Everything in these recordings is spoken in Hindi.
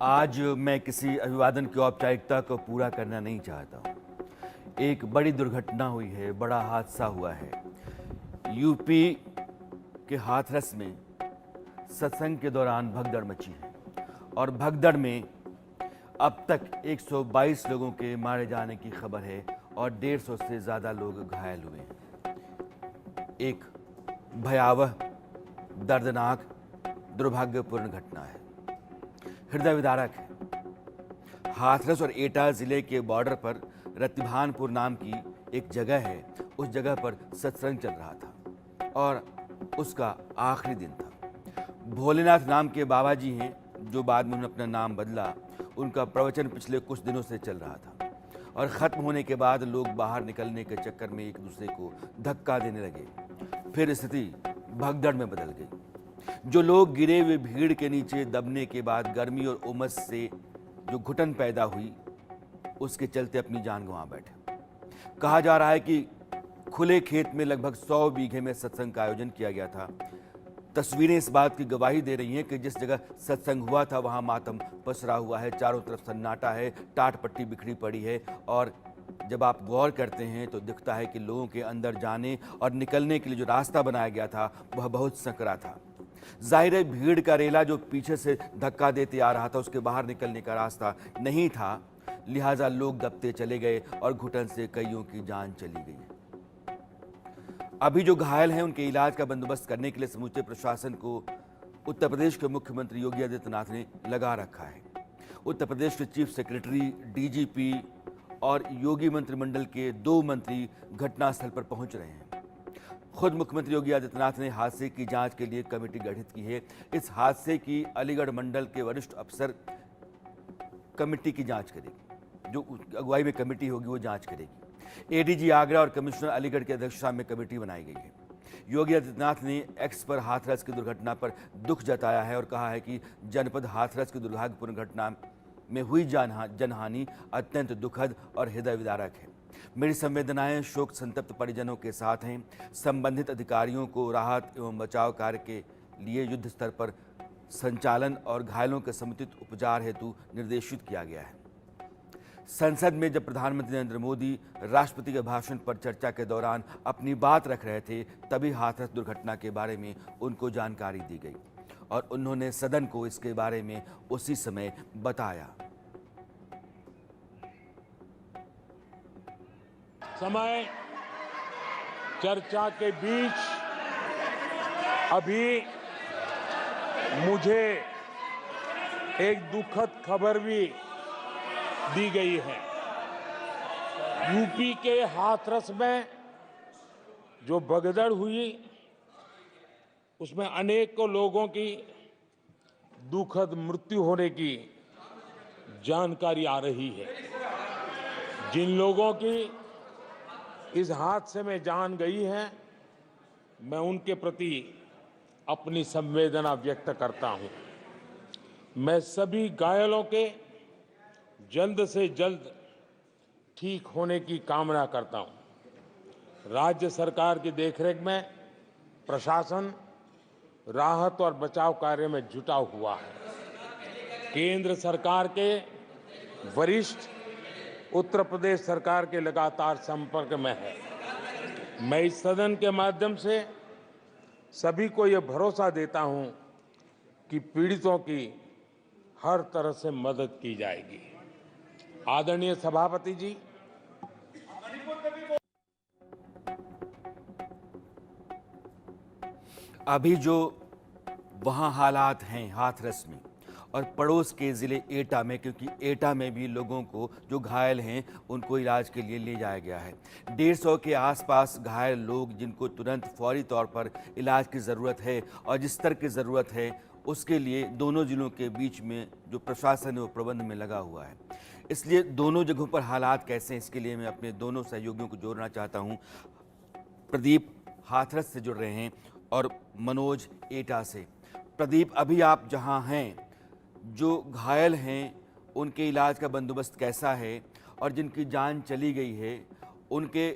आज मैं किसी अभिवादन की औपचारिकता को पूरा करना नहीं चाहता हूँ। एक बड़ी दुर्घटना हुई है, बड़ा हादसा हुआ है। यूपी के हाथरस में सत्संग के दौरान भगदड़ मची है और भगदड़ में अब तक 122 लोगों के मारे जाने की खबर है और 150 से ज़्यादा लोग घायल हुए हैं। एक भयावह, दर्दनाक, दुर्भाग्यपूर्ण घटना है, हृदय विदारक है। हाथरस और एटा जिले के बॉर्डर पर रतिभानपुर नाम की एक जगह है। उस जगह पर सत्संग चल रहा था और उसका आखिरी दिन था। भोलेनाथ नाम के बाबा जी हैं, जो बाद में उन्होंने अपना नाम बदला। उनका प्रवचन पिछले कुछ दिनों से चल रहा था और ख़त्म होने के बाद लोग बाहर निकलने के चक्कर में एक दूसरे को धक्का देने लगे। फिर स्थिति भगदड़ में बदल गई। जो लोग गिरे हुए भीड़ के नीचे दबने के बाद गर्मी और उमस से जो घुटन पैदा हुई, उसके चलते अपनी जान गंवा बैठे। कहा जा रहा है कि खुले खेत में लगभग 100 बीघे में सत्संग का आयोजन किया गया था। तस्वीरें इस बात की गवाही दे रही हैं कि जिस जगह सत्संग हुआ था वहां मातम पसरा हुआ है, चारों तरफ सन्नाटा है, टाट पट्टी बिखरी पड़ी है और जब आप गौर करते हैं तो दिखता है कि लोगों के अंदर जाने और निकलने के लिए जो रास्ता बनाया गया था वह बहुत संकरा था। जाहिर है, भीड़ का रेला जो पीछे से धक्का देते आ रहा था, उसके बाहर निकलने का रास्ता नहीं था, लिहाजा लोग दबते चले गए और घुटन से कईयों की जान चली गई। अभी जो घायल हैं उनके इलाज का बंदोबस्त करने के लिए समूचे प्रशासन को उत्तर प्रदेश के मुख्यमंत्री योगी आदित्यनाथ ने लगा रखा है। उत्तर प्रदेश के चीफ सेक्रेटरी, डीजीपी और योगी मंत्रिमंडल के 2 मंत्री घटनास्थल पर पहुंच रहे हैं। खुद मुख्यमंत्री योगी आदित्यनाथ ने हादसे की जांच के लिए कमेटी गठित की है। इस हादसे की अलीगढ़ मंडल के वरिष्ठ अफसर कमेटी की जांच करेगी। जो अगुवाई में कमेटी होगी वो जांच करेगी। एडीजी आगरा और कमिश्नर अलीगढ़ की अध्यक्षता में कमेटी बनाई गई है। योगी आदित्यनाथ ने एक्स पर हाथरस की दुर्घटना पर दुख जताया है और कहा है कि जनपद हाथरस की दुर्भाग्यपूर्ण घटना में हुई जनहानि अत्यंत दुखद और हृदय विदारक है। मेरी संवेदनाएं शोक संतप्त परिजनों के साथ हैं। संबंधित अधिकारियों को राहत एवं बचाव कार्य के लिए युद्ध स्तर पर संचालन और घायलों के समुचित उपचार हेतु निर्देशित किया गया है। संसद में जब प्रधानमंत्री नरेंद्र मोदी राष्ट्रपति के भाषण पर चर्चा के दौरान अपनी बात रख रहे थे, तभी हाथरस दुर्घटना के बारे में उनको जानकारी दी गई और उन्होंने सदन को इसके बारे में उसी समय बताया। समय चर्चा के बीच अभी मुझे एक दुखद खबर भी दी गई है। यूपी के हाथरस में जो भगदड़ हुई उसमें अनेकों लोगों की दुखद मृत्यु होने की जानकारी आ रही है। जिन लोगों की इस हादसे में जान गई है, मैं उनके प्रति अपनी संवेदना व्यक्त करता हूं। मैं सभी घायलों के जल्द से जल्द ठीक होने की कामना करता हूं। राज्य सरकार की देखरेख में प्रशासन राहत और बचाव कार्य में जुटा हुआ है। केंद्र सरकार के वरिष्ठ उत्तर प्रदेश सरकार के लगातार संपर्क में है। मैं इस सदन के माध्यम से सभी को यह भरोसा देता हूं कि पीड़ितों की हर तरह से मदद की जाएगी। आदरणीय सभापति जी, अभी जो वहाँ हालात हैं हाथरस में और पड़ोस के ज़िले एटा में, क्योंकि एटा में भी लोगों को जो घायल हैं उनको इलाज के लिए ले जाया गया है। 150 के आसपास घायल लोग जिनको तुरंत फौरी तौर पर इलाज की ज़रूरत है और जिस स्तर की ज़रूरत है उसके लिए दोनों ज़िलों के बीच में जो प्रशासन है वो प्रबंध में लगा हुआ है। इसलिए दोनों जगहों पर हालात कैसे हैं इसके लिए मैं अपने दोनों सहयोगियों को जोड़ना चाहता हूँ। प्रदीप हाथरस से जुड़ रहे हैं और मनोज एटा से। प्रदीप, अभी आप जहां हैं, जो घायल हैं उनके इलाज का बंदोबस्त कैसा है और जिनकी जान चली गई है उनके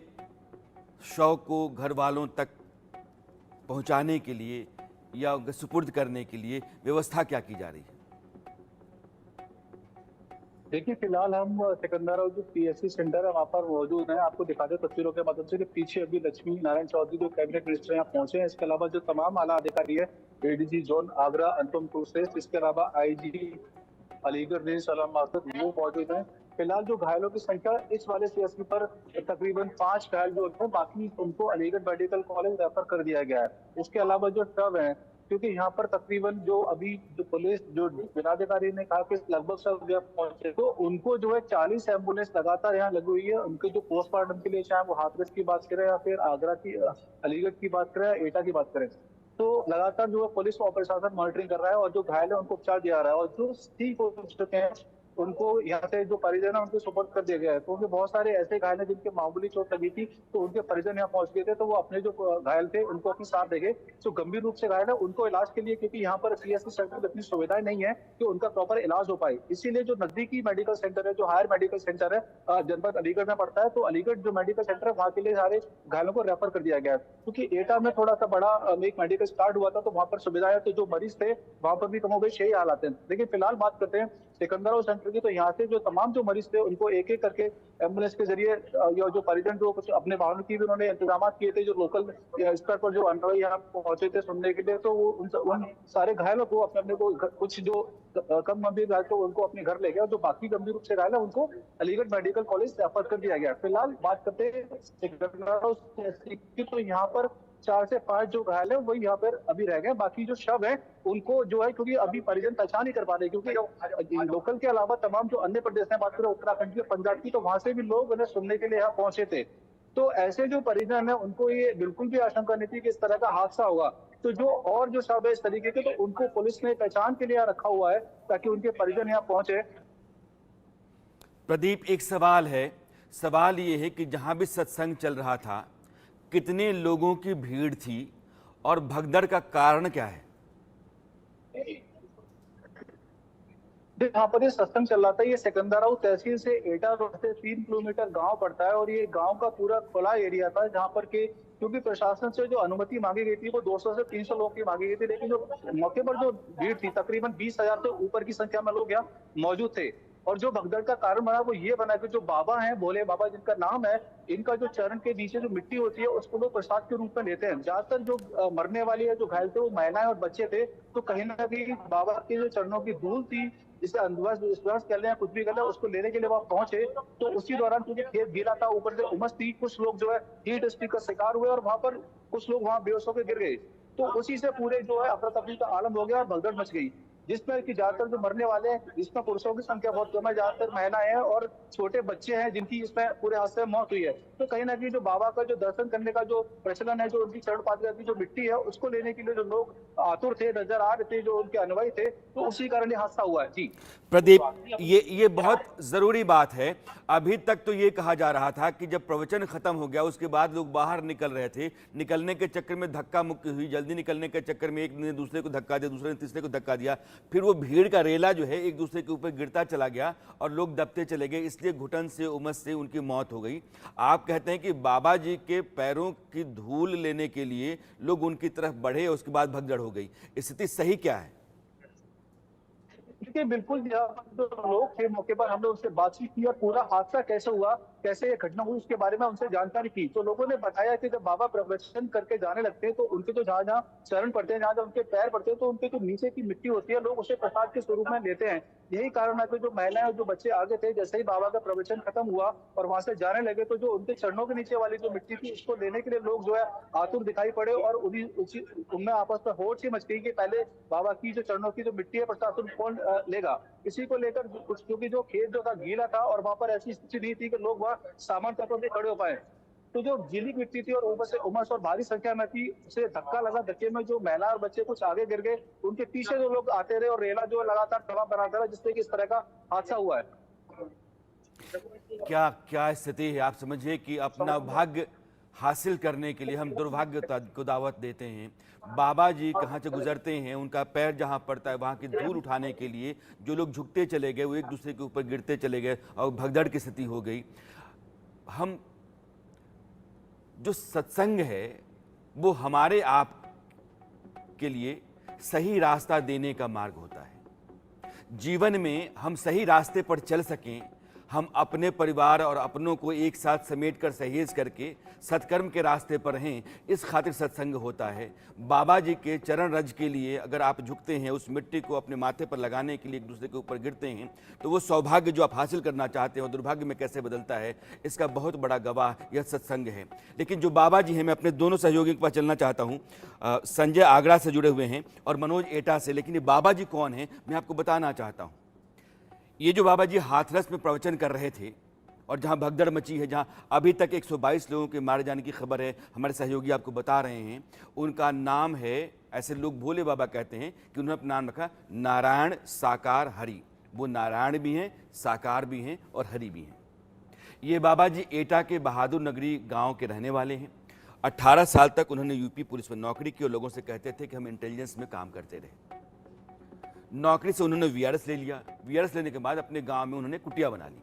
शव को घर वालों तक पहुंचाने के लिए या उनके सुपुर्द करने के लिए व्यवस्था क्या की जा रही है? देखिए, फिलहाल हम सिकंदरा जो पीएससी सेंटर है वहाँ पर मौजूद हैं। आपको दिखा दें तस्वीरों के माध्यम से कि पीछे अभी लक्ष्मी नारायण चौधरी जो कैबिनेट मिनिस्टर यहाँ पहुंचे हैं। इसके अलावा जो तमाम आला अधिकारी है, एडीजी जोन आगरा अनुपम कुरश्रेष्ठ, इसके अलावा आईजी अलीगढ़ रेंज सलाम मासद, वो मौजूद हैं। फिलहाल जो घायलों की संख्या इस वाले सीएसपी पर तकरीबन 5 घायल जो हैं, बाकी उनको अलीगढ़ मेडिकल कॉलेज रेफर कर दिया गया है। इसके अलावा जो शव है, क्योंकि यहाँ पर तकरीबन जो अभी जो पुलिस जो जिलाधिकारी ने कहा कि लगभग सब जब पहुंचे, तो उनको जो है 40 एम्बुलेंस लगातार यहाँ लगी हुई है। उनके जो पोस्टमार्टम के लिए, चाहे वो हाथरस की बात करें या फिर आगरा की अलीगढ़ की बात करें या एटा की बात करें, तो लगातार जो है पुलिस और प्रशासन मॉनिटरिंग कर रहा है और जो घायल है उनको उपचार दिया रहा है, और जो ठीक हो चुके हैं उनको यहाँ से जो परिजन है उनको सुपुर्द कर दिया गया है। क्योंकि बहुत सारे ऐसे घायल हैं जिनके मामूली चोट लगी थी, तो उनके परिजन यहाँ पहुंच गए थे, तो वो अपने जो घायल थे उनको अपने साथ देंगे। जो गंभीर रूप से घायल है उनको इलाज के लिए, क्योंकि यहाँ पर सीएससी सेंटर में इतनी सुविधाएं नहीं है कि उनका प्रॉपर इलाज हो पाए, इसीलिए जो नजदीकी मेडिकल सेंटर है, जो हायर मेडिकल सेंटर है, जनपद अलीगढ़ में पड़ता है, तो अलीगढ़ जो मेडिकल सेंटर है वहाँ के लिए सारे घायलों को रेफर कर दिया गया है। क्योंकि एटा में थोड़ा सा बड़ा एक मेडिकल स्टार्ट हुआ था, तो वहाँ पर सुविधाएं, तो जो मरीज थे वहाँ पर भी कम हो गई, यही हालात है। लेकिन फिलहाल बात करते हैं सिकंदरा सेंटर की, तो यहाँ से जो तमाम जो मरीज थे उनको एक एक करके एम्बुलेंस के जरिए, या जो परिजन जो कुछ अपने वाहनों की भी उन्होंने इंतजाम किए थे, जो लोकल स्तर पर जो अनवय यहाँ पहुंचे थे सुनने के लिए, तो वो उन सारे घायलों को अपने अपने को कुछ जो कम गंभीर घायल थे उनको अपने घर ले गया, और जो बाकी गंभीर रूप से घायल है उनको अलीगढ़ मेडिकल कॉलेज रेफर कर दिया गया। फिलहाल बात करते हैं तो यहाँ पर 4 से 5 जो घायल है वही यहाँ पर अभी रह गए। बाकी जो शव है उनको जो है, क्योंकि अभी परिजन पहचान नहीं कर पा रहे, क्योंकि लोकल के अलावा तमाम जो अन्य प्रदेश में बात करें, उत्तराखंड की, पंजाब की, तो वहां से भी लोग उन्हें सुनने के लिए यहाँ पहुंचे थे। तो ऐसे जो परिजन है उनको ये बिल्कुल भी आशंका नहीं थी कि इस तरह का हादसा होगा। तो जो और जो शव है इस तरीके के, तो उनको पुलिस ने पहचान के लिए यहाँ रखा हुआ है ताकि उनके परिजन यहाँ पहुंचे। प्रदीप, एक सवाल है। सवाल ये है कि जहां भी सत्संग चल रहा था, कितने लोगों की भीड़ थी और भगदड़ का कारण क्या है? यहाँ पर ये सत्संग चल रहा था, ये सिकंदरा तहसील से एटा रोड से 3 किलोमीटर गांव पड़ता है, और ये गांव का पूरा खुला एरिया था, जहाँ पर के क्योंकि प्रशासन से जो अनुमति मांगी गई थी वो 200 से 300 लोगों की मांगी गई थी, लेकिन जो मौके पर जो भीड़ थी तकरीबन 20,000 से ऊपर की संख्या में लोग यहाँ मौजूद थे। और जो भगदड़ का कारण बना वो ये बना कि जो बाबा हैं, भोले बाबा जिनका नाम है, इनका जो चरण के नीचे जो मिट्टी होती है उसको लोग प्रसाद के रूप में लेते हैं। ज्यादातर जो मरने वाली है, जो घायल थे, वो महिलाएं और बच्चे थे। तो कहीं ना कहीं बाबा के जो चरणों की धूल थी, जिसे अंधविश्वास कर लें, कुछ भी कर लें, उसको लेने के लिए वहां पहुंचे, तो उसी दौरान क्योंकि खेत गीला था, ऊपर से उमस थी, कुछ लोग जो है हीट स्ट्रोक का शिकार हुए और वहां पर कुछ लोग वहां बेहोश होकर गिर गए। तो उसी से पूरे जो है अफरा तफरी का आलम हो गया और भगदड़ मच गई, जिसमें कि ज्यादातर जो मरने वाले हैं, जिसमें पुरुषों की संख्या बहुत कम है, ज्यादातर महिलाएं हैं और छोटे बच्चे हैं जिनकी इसमें पूरे हादसे में मौत हुई है। तो कहीं ना कहीं जो बाबा का जो दर्शन करने का जो प्रचलन है, जो उनकी चरण पादुका की जो मिट्टी है उसको लेने के लिए जो लोग आतुर थे, नजर आ रहे थे, जो उनके अनुयायी थे, तो उसी कारण ये हादसा हुआ है। जी प्रदीप, ये बहुत ज़रूरी बात है। अभी तक तो ये कहा जा रहा था कि जब प्रवचन खत्म हो गया उसके बाद लोग बाहर निकल रहे थे, निकलने के चक्कर में धक्का मुक्की हुई, जल्दी निकलने के चक्कर में एक ने दूसरे को धक्का दिया, दूसरे ने तीसरे को धक्का दिया, फिर वो भीड़ का रेला जो है एक दूसरे के ऊपर गिरता चला गया और लोग दबते चले गए, इसलिए घुटन से, उमस से उनकी मौत हो गई। आप कहते हैं कि बाबा जी के पैरों की धूल लेने के लिए लोग उनकी तरफ बढ़े, उसके बाद भगदड़ हो गई। स्थिति सही क्या है? देखिए, बिल्कुल जो लोग थे मौके पर, हमने उनसे बातचीत की और पूरा हादसा कैसे हुआ, कैसे ये घटना हुई, उसके बारे में उनसे जानकारी की। तो लोगों ने बताया कि जब बाबा प्रवचन करके जाने लगते हैं तो उनके जो जहाँ जहाँ चरण पड़ते हैं, जहाँ जहाँ उनके पैर पड़ते हैं, तो उनके जो नीचे की मिट्टी होती है लोग उसे प्रसाद के स्वरूप में लेते हैं। यही कारण है कि जो महिलाएं और जो बच्चे आगे थे, जैसे ही बाबा का प्रवचन खत्म हुआ और वहां से जाने लगे, तो जो उनके चरणों के नीचे वाली जो मिट्टी थी उसको लेने के लिए लोग जो है आतुर दिखाई पड़े, और उनमें आपस में होड़ सी मच गई कि पहले बाबा की जो चरणों की जो मिट्टी है प्रसाद कौन लेगा। इसी को लेकर कुछ, क्योंकि जो खेत जो था गीला था और वहां पर ऐसी स्थिति नहीं थी कि लोग वहां सामान तत्व से खड़े हो पाए, तो जो गीली मिट्टी थी और ऊपर से उमस और भारी संख्या में थी, उसे धक्का लगा। धक्के में जो महिला और बच्चे कुछ आगे गिर गए, उनके पीछे जो लोग आते रहे और रेला जो लगातार दबाव बनाता रहा, जिससे कि इस तरह का हादसा हुआ है। क्या क्या स्थिति है? आप समझिए कि अपना भाग्य हासिल करने के लिए हम दुर्भाग्य को दावत देते हैं। बाबा जी कहाँ से गुजरते हैं, उनका पैर जहाँ पड़ता है वहाँ की धूल उठाने के लिए जो लोग झुकते चले गए, वो एक दूसरे के ऊपर गिरते चले गए और भगदड़ की स्थिति हो गई। हम जो सत्संग है वो हमारे आप के लिए सही रास्ता देने का मार्ग होता है। जीवन में हम सही रास्ते पर चल सकें, हम अपने परिवार और अपनों को एक साथ समेटकर सहेज करके सत्कर्म के रास्ते पर रहें, इस खातिर सत्संग होता है। बाबा जी के चरण रज के लिए अगर आप झुकते हैं, उस मिट्टी को अपने माथे पर लगाने के लिए एक दूसरे के ऊपर गिरते हैं, तो वो सौभाग्य जो आप हासिल करना चाहते हैं वो दुर्भाग्य में कैसे बदलता है, इसका बहुत बड़ा गवाह यह सत्संग है। लेकिन जो बाबा जी हैं, मैं अपने दोनों सहयोगियों के पास चलना चाहता हूँ। संजय आगरा से जुड़े हुए हैं और मनोज एटा से। लेकिन ये बाबा जी कौन हैं, मैं आपको बताना चाहता हूँ। ये जो बाबा जी हाथरस में प्रवचन कर रहे थे और जहां भगदड़ मची है, जहां अभी तक 122 लोगों के मारे जाने की खबर है, हमारे सहयोगी आपको बता रहे हैं, उनका नाम है, ऐसे लोग भोले बाबा कहते हैं कि उन्होंने अपना नाम रखा नारायण साकार हरि। वो नारायण भी हैं, साकार भी हैं और हरि भी हैं। ये बाबा जी एटा के बहादुर नगरी गाँव के रहने वाले हैं। 18 साल तक उन्होंने यूपी पुलिस में नौकरी की और लोगों से कहते थे कि हम इंटेलिजेंस में काम करते रहे। नौकरी से उन्होंने वीआरएस ले लिया। वीआरएस लेने के बाद अपने गांव में उन्होंने कुटिया बना ली।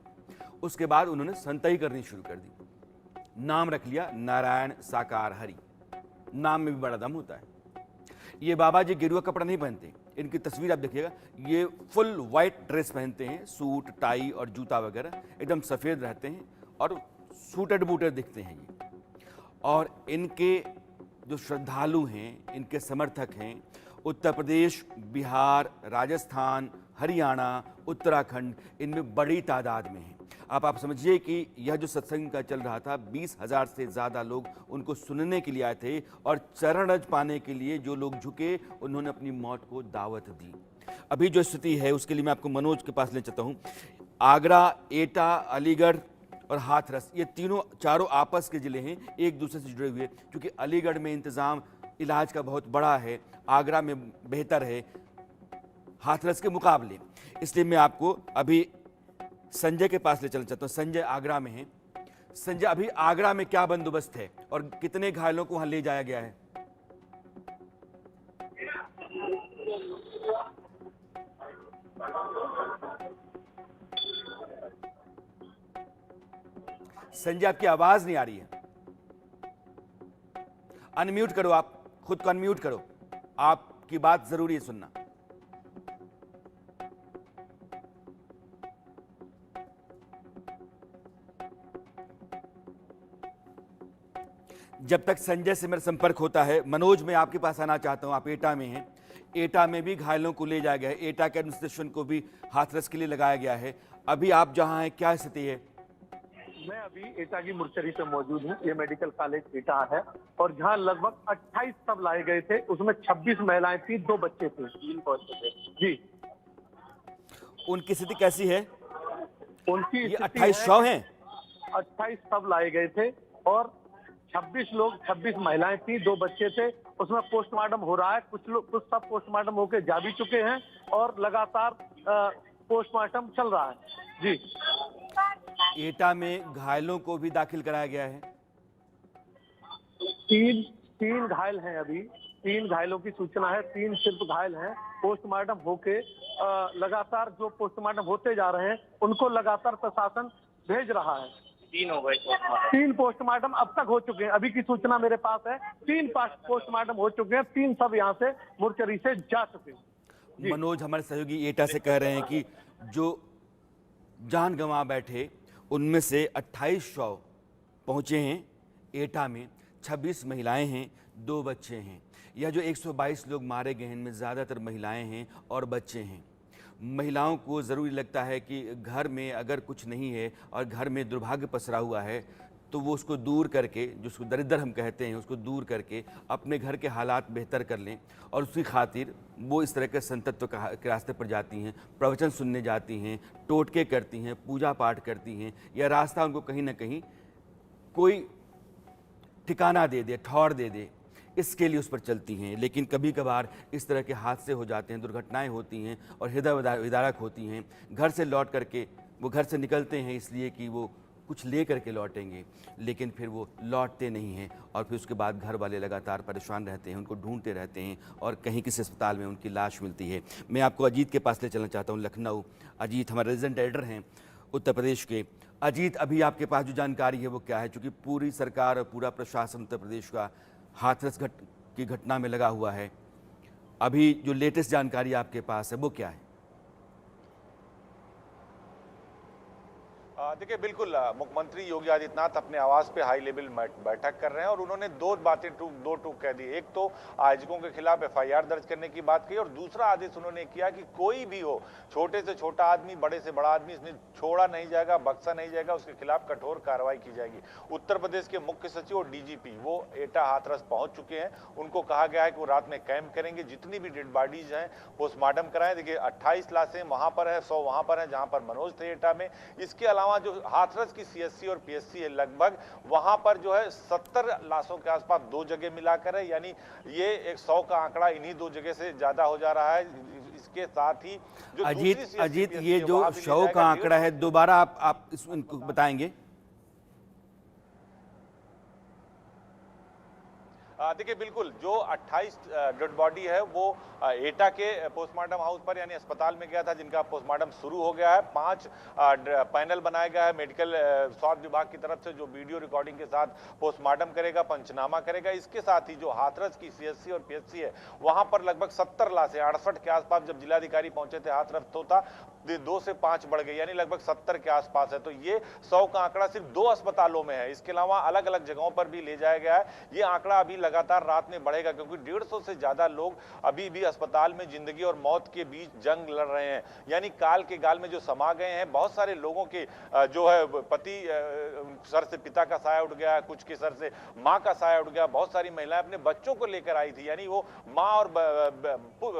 उसके बाद उन्होंने संतई करनी शुरू कर दी। नाम रख लिया नारायण साकार हरि। नाम में भी बड़ा दम होता है। ये बाबा जी गेरुआ कपड़ा नहीं पहनते। इनकी तस्वीर आप देखिएगा, ये फुल वाइट ड्रेस पहनते हैं, सूट टाई और जूता वगैरह, एकदम सफ़ेद रहते हैं और सूटेड बूटेड दिखते हैं ये। और इनके जो श्रद्धालु हैं, इनके समर्थक हैं, उत्तर प्रदेश, बिहार, राजस्थान, हरियाणा, उत्तराखंड, इनमें बड़ी तादाद में हैं। आप समझिए कि यह जो सत्संग का चल रहा था, 20,000 से ज़्यादा लोग उनको सुनने के लिए आए थे और चरण रज पाने के लिए जो लोग झुके, उन्होंने अपनी मौत को दावत दी। अभी जो स्थिति है उसके लिए मैं आपको मनोज के पास ले चलता हूँ। आगरा, एटा, अलीगढ़ और हाथरस, ये चारों आपस के ज़िले हैं, एक दूसरे से जुड़े हुए। क्योंकि अलीगढ़ में इंतज़ाम इलाज का बहुत बड़ा है, आगरा में बेहतर है हाथरस के मुकाबले। इसलिए मैं आपको अभी संजय के पास ले चलना चाहता हूँ। संजय आगरा में है। संजय, अभी आगरा में क्या बंदोबस्त है और कितने घायलों को वहां ले जाया गया है? संजय, आपकी आवाज नहीं आ रही है। अनम्यूट करो, आप खुद को अनम्यूट करो, आपकी बात जरूरी है सुनना। जब तक संजय से मेरा संपर्क होता है, मनोज, मैं आपके पास आना चाहता हूं। आप एटा में हैं। एटा में भी घायलों को ले जाया गया है। एटा के एडमिनिस्ट्रेशन को भी हाथरस के लिए लगाया गया है। अभी आप जहां हैं, क्या स्थिति है? मैं अभी एटा की मुर्चरी पे मौजूद हूँ। ये मेडिकल कॉलेज एटा है और जहाँ लगभग 28 सब लाए गए थे, उसमें 26 महिलाएं थी, 2 बच्चे थे, 3 बच्चे थे जी। उनकी स्थिति कैसी है? उनकी ये 28 शव हैं? 28 सब लाए गए थे और 26 महिलाएं थी, 2 बच्चे थे। उसमें पोस्टमार्टम हो रहा है। कुछ सब पोस्टमार्टम होके जा भी चुके हैं और लगातार पोस्टमार्टम चल रहा है जी। एटा में घायलों को भी दाखिल कराया गया है। तीन घायल हैं अभी। 3 घायलों की सूचना है। 3 सिर्फ घायल हैं। पोस्टमार्टम होके लगातार जो पोस्टमार्टम होते जा रहे हैं, उनको लगातार प्रशासन भेज रहा है। 3 हो गए। 3 पोस्टमार्टम अब तक हो चुके हैं। अभी की सूचना मेरे पास है। 3 पोस्टमार्टम हो चुके हैं। 3 सब यहाँ से मुर्चरी से जा चुके हैं। मनोज, हमारे सहयोगी एटा से कह रहे हैं कि जो जान गंवा बैठे, उनमें से 28 शव पहुंचे हैं एटा में। 26 महिलाएं हैं, 2 बच्चे हैं। यह जो 122 लोग मारे गए हैं, इनमें ज़्यादातर महिलाएं हैं और बच्चे हैं। महिलाओं को ज़रूरी लगता है कि घर में अगर कुछ नहीं है और घर में दुर्भाग्य पसरा हुआ है, तो वो उसको दूर करके, जिसको दरिद्र हम कहते हैं, उसको दूर करके अपने घर के हालात बेहतर कर लें। और उसी खातिर वो इस तरह के संतत्व के रास्ते पर जाती हैं, प्रवचन सुनने जाती हैं, टोटके करती हैं, पूजा पाठ करती हैं। यह रास्ता उनको कहीं ना कहीं कोई ठिकाना दे दे, ठौर दे दे, इसके लिए उस पर चलती हैं। लेकिन कभी कभार इस तरह के हादसे हो जाते हैं, दुर्घटनाएं होती हैं और हृदय विदारक होती हैं। घर से लौट करके वो घर से निकलते हैं इसलिए कि वो कुछ ले करके लौटेंगे, लेकिन फिर वो लौटते नहीं हैं और फिर उसके बाद घर वाले लगातार परेशान रहते हैं, उनको ढूंढते रहते हैं और कहीं किसी अस्पताल में उनकी लाश मिलती है। मैं आपको अजीत के पास ले चलना चाहता हूँ, लखनऊ। अजीत हमारे रेजिडेंट एडिटर हैं उत्तर प्रदेश के। अजीत, अभी आपके पास जो जानकारी है वो क्या है? चूँकि पूरी सरकार और पूरा प्रशासन उत्तर प्रदेश का हाथरस की घटना में लगा हुआ है। अभी जो लेटेस्ट जानकारी आपके पास है वो क्या है? देखिए बिल्कुल मुख्यमंत्री योगी आदित्यनाथ अपने आवास पे हाई लेवल बैठक कर रहे हैं और उन्होंने दो बातें दो टूक कह दी। एक तो आयोजकों के खिलाफ एफआईआर दर्ज करने की बात कही और दूसरा आदेश उन्होंने किया कि कोई भी हो, छोटे से छोटा आदमी, बड़े से बड़ा आदमी, इसमें छोड़ा नहीं जाएगा, बख्शा नहीं जाएगा, उसके खिलाफ कठोर कार्रवाई की जाएगी। उत्तर प्रदेश के मुख्य सचिव और डीजीपी वो एटा हाथरस पहुंच चुके हैं। उनको कहा गया है कि वो रात में कैंप करेंगे, जितनी भी डेड बॉडीज हैं पोस्टमार्टम कराएं। देखिए 28 लाशें वहां पर है, 100 वहां पर है जहां पर मनोज थे एटा में। इसके अलावा जो हाथरस की सीएससी और पीएससी है लगभग, वहां पर जो है 70 लाशों के आसपास दो जगह मिलाकर है, यानी ये 100 का आंकड़ा इन्हीं दो जगह से ज्यादा हो जा रहा है। इसके साथ ही जो अजीत ये जो 100 का आंकड़ा है, दोबारा आप इनको बताएंगे? देखिए बिल्कुल जो 28 डेड बॉडी है वो एटा के पोस्टमार्टम हाउस पर यानी अस्पताल में गया था, जिनका पोस्टमार्टम शुरू हो गया है। 5 पैनल बनाया गया है मेडिकल स्वास्थ्य विभाग की तरफ से, जो वीडियो रिकॉर्डिंग के साथ पोस्टमार्टम करेगा, पंचनामा करेगा। इसके साथ ही जो हाथरस की सीएससी और पीएचसी है वहां पर लगभग 70 लाशें 68 के आसपास जब जिलाधिकारी पहुंचे थे हाथरस तो था 2 से 5 बढ़ गए, यानी लगभग 70 के आसपास है। तो ये 100 का आंकड़ा सिर्फ 2 अस्पतालों में है। इसके अलावा अलग अलग जगहों पर भी ले जाया गया है। ये आंकड़ा अभी लगातार रात में बढ़ेगा क्योंकि 150 से ज्यादा लोग अभी भी अस्पताल में जिंदगी और मौत के बीच जंग लड़ रहे हैं, यानी काल के गाल में जो समा गए हैं। बहुत सारे लोगों के जो है पति सर से पिता का साया उठ गया, कुछ के सर से माँ का साया उठ गया। बहुत सारी महिलाएं अपने बच्चों को लेकर आई थी, यानी वो माँ और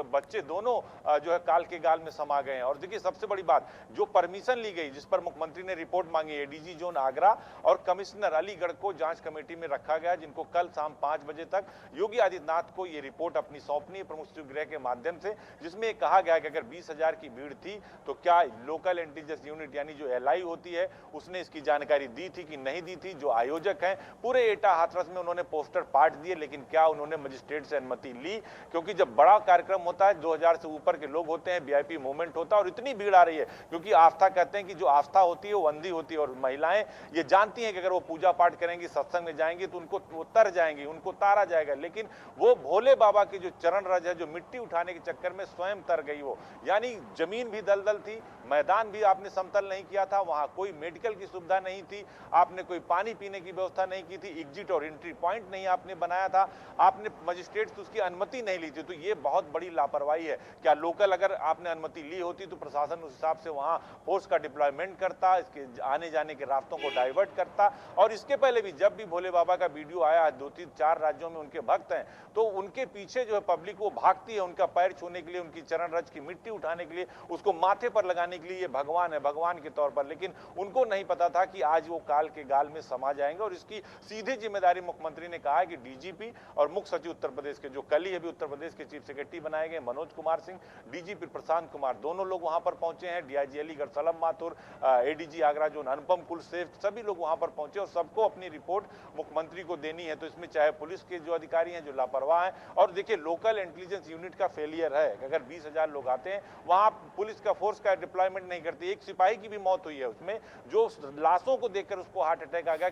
बच्चे दोनों जो है काल के गाल में समा गए हैं। और देखिए सबसे बड़ी बात, जो परमिशन ली गई, जिस पर मुख्यमंत्री ने रिपोर्ट मांगी, एडीजी जोन आगरा और कमिश्नर अलीगढ़ को जांच कमेटी में रखा गया, जिनको कल शाम 5 बजे तक योगी आदित्यनाथ को ये रिपोर्ट अपनी सौंपनी प्रमुख सचिव गृह के माध्यम से, जिसमें कहा गया कि अगर 20,000 की भीड़ थी तो क्या लोकल इंटेलिजेंस यूनिट यानी जो एलआई होती है उसने इसकी जानकारी दी थी कि नहीं दी थी। जो आयोजक हैं पूरे एटा हाथरस में उन्होंने पोस्टर पाट दिए, लेकिन क्या उन्होंने मजिस्ट्रेट से अनुमति ली? क्योंकि जब बड़ा कार्यक्रम होता है, 2000 से ऊपर के लोग होते हैं, वीआईपी मूवमेंट होता है और इतनी भीड़ आ रही है, क्योंकि आस्था कहते हैं कि जो आस्था होती है वो अंधी होती है और महिलाएं ये जानती हैं कि अगर वो पूजा पाठ करेंगी, सत्संग में जाएंगी तो उनको वो तर जाएंगी, उनको तारा जाएगा। लेकिन वो भोले बाबा की जो चरण रज है, जो मिट्टी उठाने के चक्कर में स्वयं तर गई वो, यानी जमीन भी दलदल थी, मैदान भी आपने समतल नहीं किया था, वहां कोई मेडिकल की सुविधा नहीं थी, आपने कोई पानी पीने की व्यवस्था नहीं की थी, एग्जिट और एंट्री पॉइंट नहीं आपने बनाया था, आपने मजिस्ट्रेट से उसकी अनुमति नहीं ली थी। तो ये बहुत बड़ी लापरवाही है। क्या लोकल अगर आपने अनुमति ली होती तो प्रशासन उस हिसाब से वहां फोर्स का डिप्लॉयमेंट करता, इसके आने जाने के रास्तों को डाइवर्ट करता। और इसके पहले भी जब भी भोले बाबा का वीडियो आया, 2-3-4 राज्यों में उनके भक्त हैं, तो उनके पीछे जो है पब्लिक वो भागती है उनका पैर छूने के लिए, उनकी चरण रज की मिट्टी उठाने के लिए, उसको माथे पर लगाने के लिए। ये भगवान है, भगवान के तौर पर। लेकिन उनको नहीं पता था कि आज वो काल के गाल में समा जाएंगे और इसकी सीधी जिम्मेदारी मुख्यमंत्री ने कहा है कि डीजीपी और मुख्य सचिव उत्तर प्रदेश के, जो कल ही अभी उत्तर प्रदेश के चीफ सेक्रेटरी बनाए गए मनोज कुमार सिंह, डीजीपी प्रशांत कुमार, दोनों लोग वहां पर पहुंचे हैं। डीआईजी अलीगढ़ सलम माथुर, एडीजी आगरा जो अनुपम कुलसेव, सभी लोग वहां पर पहुंचे और सबको अपनी रिपोर्ट मुख्यमंत्री को देनी है। तो इसमें चाहे पुलिस के जो अधिकारी हैं जो लापरवाह हैं, और देखिए लोकल इंटेलिजेंस यूनिट का फेलियर है। अगर 20,000 लोग आते हैं, वहां पुलिस का फोर्स का डिप्लॉयमेंट नहीं करती। एक सिपाही की भी मौत हुई है उसमें, जो लाशों को देखकर उसको हार्ट अटैक आ गया।